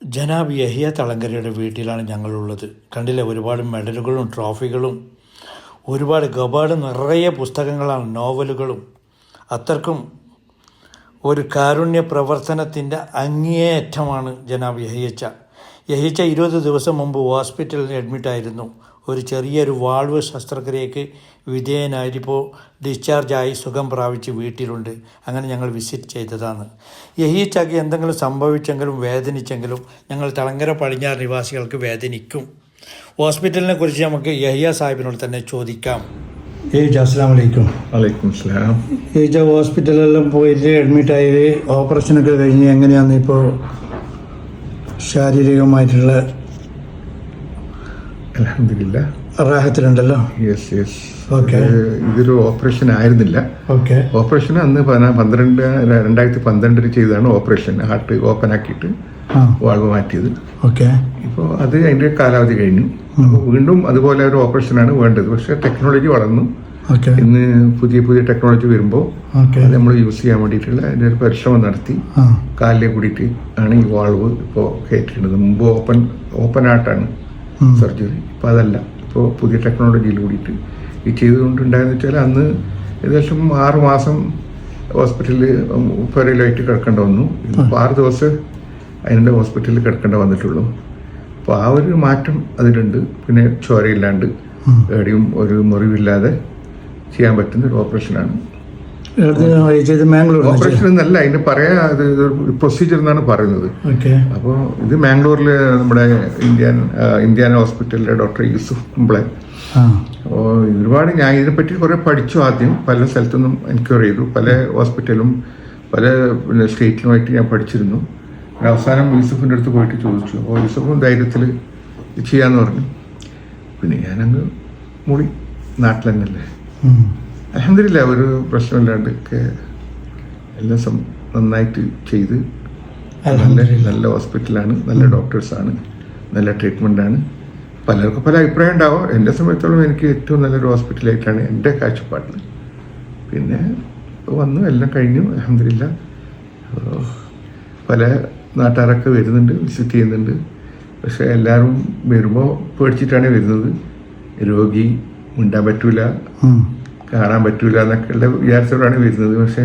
ജനാബ് യഹിയ തളങ്കരയുടെ വീട്ടിലാണ് ഞങ്ങളുള്ളത്. കണ്ടില്ലേ, ഒരുപാട് മെഡലുകളും ട്രോഫികളും ഒരുപാട് കബാർഡ് നിറയെ പുസ്തകങ്ങളാണ്, നോവലുകളും. അത്രക്കും ഒരു കാരുണ്യ പ്രവർത്തനത്തിൻ്റെ അങ്ങേയറ്റമാണ് ജനാബ് യഹിയച്ച. 20 ദിവസം മുമ്പ് ഹോസ്പിറ്റലിൽ അഡ്മിറ്റായിരുന്നു. ഒരു ചെറിയൊരു വാൾവ് ശസ്ത്രക്രിയയ്ക്ക് വിധേയനായിട്ടിപ്പോൾ ഡിസ്ചാർജായി സുഖം പ്രാപിച്ച് വീട്ടിലുണ്ട്. അങ്ങനെ ഞങ്ങൾ വിസിറ്റ് ചെയ്തതാണ്. യഹിയച്ചക്ക് എന്തെങ്കിലും സംഭവിച്ചെങ്കിലും വേദനിച്ചെങ്കിലും ഞങ്ങൾ തളങ്കര പടിഞ്ഞാറ് നിവാസികൾക്ക് വേദനിക്കും. ഹോസ്പിറ്റലിനെ കുറിച്ച് നമുക്ക് യഹിയ സാഹിബിനോട് തന്നെ ചോദിക്കാം. അസ്സലാമു അലൈക്കും. വലൈക്കും സലാം. ഹോസ്പിറ്റലിലെല്ലാം പോയിട്ട് അഡ്മിറ്റായി ഓപ്പറേഷനൊക്കെ കഴിഞ്ഞ് എങ്ങനെയാണ് ഇപ്പോൾ ശാരീരികമായിട്ടുള്ള അൽഹംദുലില്ലാ റാഹത്തിലുണ്ടല്ലോ? യെസ്. ഓക്കെ. ഇതൊരു ഓപ്പറേഷൻ ആയിരുന്നില്ല. ഓക്കെ. ഓപ്പറേഷൻ അന്ന് 2012 ചെയ്തതാണ് ഓപ്പറേഷൻ. ഹാർട്ട് ഓപ്പൺ ആക്കിയിട്ട് വാൾവ് മാറ്റിയത്. ഓക്കെ. ഇപ്പോൾ അത് അതിൻ്റെ കാലാവധി കഴിഞ്ഞു. അപ്പോൾ വീണ്ടും അതുപോലെ ഒരു ഓപ്പറേഷനാണ് വേണ്ടത്. പക്ഷേ ടെക്നോളജി വളർന്നു. ഇന്ന് പുതിയ ടെക്നോളജി വരുമ്പോൾ അത് നമ്മൾ യൂസ് ചെയ്യാൻ വേണ്ടിയിട്ടുള്ള അതിൻ്റെ ഒരു പരിശ്രമം നടത്തി കാലിലെ കൂടിയിട്ട് ആണ് ഈ വാൾവ് ഇപ്പോൾ കയറ്റിയിട്ടുള്ളത്. മുമ്പ് ഓപ്പൺ ആയിട്ടാണ് സർജറി. ഇപ്പോൾ അതല്ല, ഇപ്പോൾ പുതിയ ടെക്നോളജിയിൽ കൂടിയിട്ട് ഈ ചെയ്തുകൊണ്ടുണ്ടായെന്ന് വെച്ചാൽ അന്ന് ഏകദേശം 6 മാസം ഹോസ്പിറ്റലിൽ പെരയിലായിട്ട് കിടക്കേണ്ട വന്നു. ഇപ്പോൾ 6 ദിവസം അതിൻ്റെ ഹോസ്പിറ്റലിൽ കിടക്കേണ്ട വന്നിട്ടുള്ളൂ. അപ്പോൾ ആ ഒരു മാറ്റം അതിലുണ്ട്. പിന്നെ ചോരയില്ലാണ്ട് എവിടെയും ഒരു മുറിവില്ലാതെ ചെയ്യാൻ പറ്റുന്ന ഒരു ഓപ്പറേഷനാണ്. ഓപ്പറേഷൻ എന്നല്ല അതിന് പറയാ, അത് പ്രൊസീജിയർ എന്നാണ് പറയുന്നത്. അപ്പോൾ ഇത് മാംഗ്ലൂരിൽ നമ്മുടെ ഇന്ത്യൻ ഹോസ്പിറ്റലിലെ ഡോക്ടർ യൂസുഫ് കുംബ്ലെ. അപ്പോൾ ഒരുപാട് ഞാൻ ഇതിനെപ്പറ്റി കുറേ പഠിച്ചു. ആദ്യം പല സ്ഥലത്തുനിന്നും എൻക്വയറി ചെയ്തു. പല ഹോസ്പിറ്റലും പല സ്റ്റേറ്റിലുമായിട്ട് ഞാൻ പഠിച്ചിരുന്നു. അവസാനം യൂസുഫിൻ്റെ അടുത്ത് പോയിട്ട് ചോദിച്ചു. അപ്പോൾ യൂസുഫും ധൈര്യത്തിൽ ചെയ്യാന്ന് പറഞ്ഞു. പിന്നെ ഞാനങ്ങ് മൂടി. നാട്ടിൽ തന്നെയല്ലേ, അൽഹംദുലില്ലാ ഒരു പ്രശ്നമില്ലാണ്ടൊക്കെ എല്ലാം നന്നായിട്ട് ചെയ്ത്. നല്ല ഹോസ്പിറ്റലാണ്, നല്ല ഡോക്ടേഴ്സാണ്, നല്ല ട്രീറ്റ്മെൻറ്റാണ്. പലർക്കും പല അഭിപ്രായം ഉണ്ടാവും. എൻ്റെ സമയത്തോളം എനിക്ക് ഏറ്റവും നല്ലൊരു ഹോസ്പിറ്റലായിട്ടാണ് എൻ്റെ കാഴ്ചപ്പാടിൽ. പിന്നെ വന്നു, എല്ലാം കഴിഞ്ഞു, അൽഹംദുലില്ലാ. പല നാട്ടുകാരൊക്കെ വരുന്നുണ്ട്, വിസിറ്റ് ചെയ്യുന്നുണ്ട്. പക്ഷേ എല്ലാവരും വരുമ്പോൾ പേടിച്ചിട്ടാണ് വരുന്നത്. രോഗി മിണ്ടാൻ പറ്റൂല, കാണാൻ പറ്റൂല എന്നൊക്കെയുള്ള വിചാരിച്ചവരാണ് വരുന്നത്. പക്ഷേ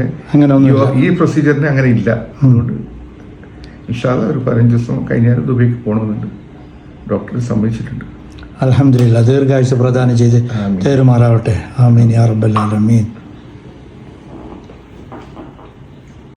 ഈ പ്രൊസീജിയറിന് അങ്ങനെ ഇല്ല. അതുകൊണ്ട് ഇൻഷാ അല്ലാഹ് ഒരു 15 ദിവസം കഴിഞ്ഞാൽ ദുബൈക്ക് പോകണമെന്നുണ്ട്. ഡോക്ടർ സമ്മതിച്ചിട്ടുണ്ട്. അൽഹംദുലില്ലാ, ദീർഘായുസ്സ് പ്രദാനം ചെയ്ത് തേരുമാറാവട്ടെ. ആമീൻ യാ റബ്ബൽ ആലമീൻ.